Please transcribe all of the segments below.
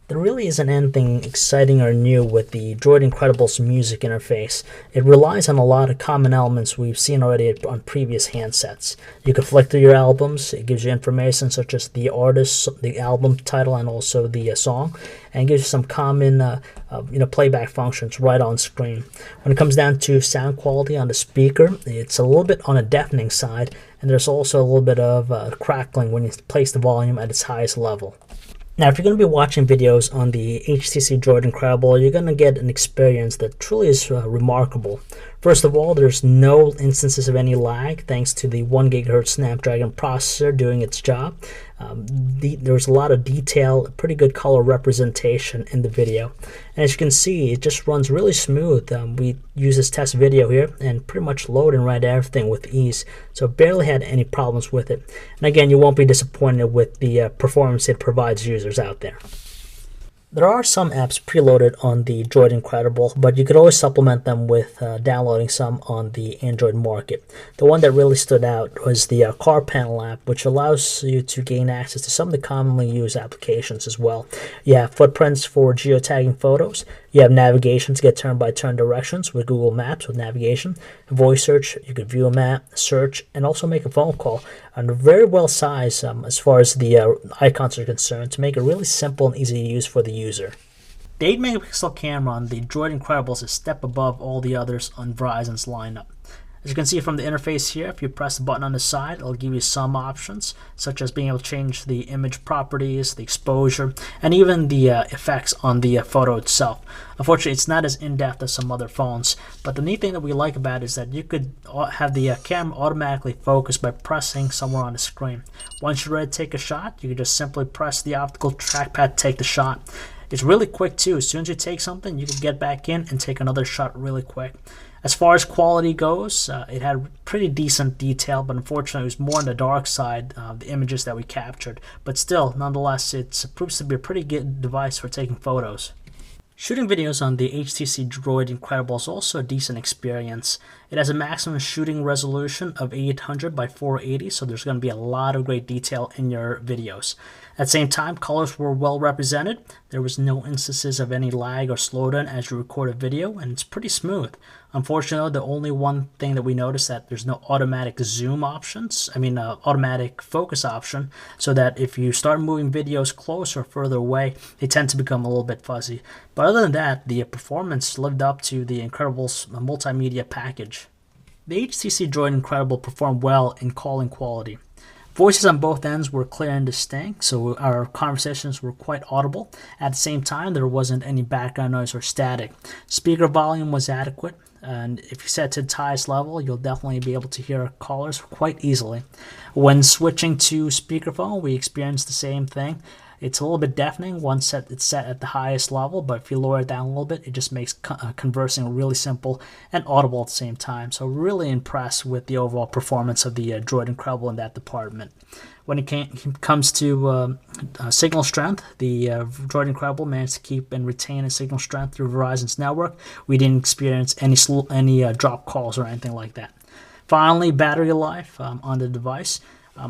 There really isn't anything exciting or new with the Droid Incredible's music interface. It relies on a lot of common elements we've seen already on previous handsets. You can flick through your albums, it gives you information such as the artist, the album title, and also the song, and gives you some common playback functions right on screen. When it comes down to sound quality on the speaker, it's a little bit on a deafening side, and there's also a little bit of crackling when you place the volume at its highest level. Now, if you're going to be watching videos on the HTC Droid Incredible, you're going to get an experience that truly is remarkable. First of all, there's no instances of any lag thanks to the 1 GHz Snapdragon processor doing its job. There's a lot of detail, pretty good color representation in the video. And as you can see, it just runs really smooth. We use this test video here and pretty much load and write everything with ease. So barely had any problems with it. And again, you won't be disappointed with the performance it provides users out there. There are some apps preloaded on the Droid Incredible, but you could always supplement them with downloading some on the Android market. The one that really stood out was the Car Panel app, which allows you to gain access to some of the commonly used applications as well. You have footprints for geotagging photos. You have navigation to get turn-by-turn directions with Google Maps with navigation. Voice search, you could view a map, search, and also make a phone call. And very well sized as far as the icons are concerned to make it really simple and easy to use for the user. The 8 megapixel camera on the Droid Incredible is a step above all the others on Verizon's lineup. As you can see from the interface here, if you press the button on the side, it'll give you some options, such as being able to change the image properties, the exposure, and even the effects on the photo itself. Unfortunately, it's not as in-depth as some other phones, but the neat thing that we like about it is that you could have the camera automatically focus by pressing somewhere on the screen. Once you're ready to take a shot, you can just simply press the optical trackpad to take the shot. It's really quick too. As soon as you take something, you can get back in and take another shot really quick. As far as quality goes, it had pretty decent detail, but unfortunately it was more on the dark side of the images that we captured. But still, nonetheless, it proves to be a pretty good device for taking photos. Shooting videos on the HTC Droid Incredible is also a decent experience. It has a maximum shooting resolution of 800 by 480, so there's going to be a lot of great detail in your videos. At the same time, colors were well represented. There was no instances of any lag or slowdown as you record a video, and it's pretty smooth. Unfortunately, the only one thing that we noticed that there's no automatic zoom options, automatic focus option, so that if you start moving videos closer or further away, they tend to become a little bit fuzzy. But other than that, the performance lived up to the Incredible's multimedia package. The HTC Droid Incredible performed well in calling quality. Voices on both ends were clear and distinct, so our conversations were quite audible. At the same time, there wasn't any background noise or static. Speaker volume was adequate, and if you set to the highest level, you'll definitely be able to hear callers quite easily. When switching to speakerphone, we experienced the same thing. It's a little bit deafening once it's set at the highest level, but if you lower it down a little bit, it just makes conversing really simple and audible at the same time. So really impressed with the overall performance of the Droid Incredible in that department. When it comes to signal strength, the Droid Incredible managed to keep and retain a signal strength through Verizon's network. We didn't experience any drop calls or anything like that. Finally, battery life on the device.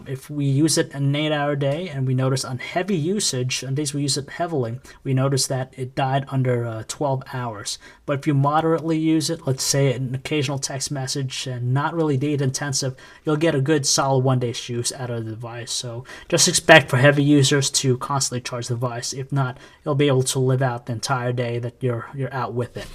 If we use it an 8-hour day and we notice on heavy usage, on days we use it heavily, we notice that it died under 12 hours. But if you moderately use it, let's say an occasional text message and not really data intensive, you'll get a good solid 1 day's use out of the device. So just expect for heavy users to constantly charge the device. If not, you'll be able to live out the entire day that you're out with it.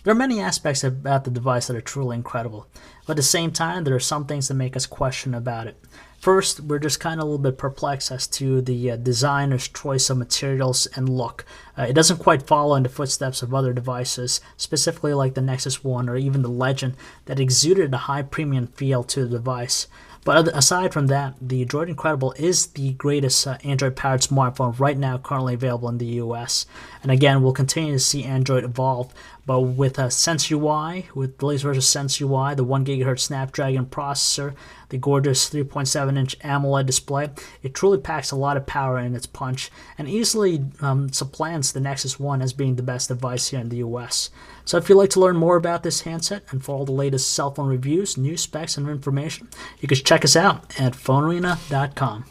There are many aspects about the device that are truly incredible, but at the same time, there are some things that make us question about it. First, we're just kind of a little bit perplexed as to the designer's choice of materials and look. It doesn't quite follow in the footsteps of other devices, specifically like the Nexus 1 or even the Legend, that exuded a high premium feel to the device. But aside from that, the Droid Incredible is the greatest Android-powered smartphone right now currently available in the US. And again, we'll continue to see Android evolve, but with Sense UI, with the latest version of Sense UI, the 1 GHz Snapdragon processor, the gorgeous 3.7-inch AMOLED display, it truly packs a lot of power in its punch and easily supplants the Nexus 1 as being the best device here in the US. So if you'd like to learn more about this handset and for all the latest cell phone reviews, news specs, and information, you can check us out at PhoneArena.com.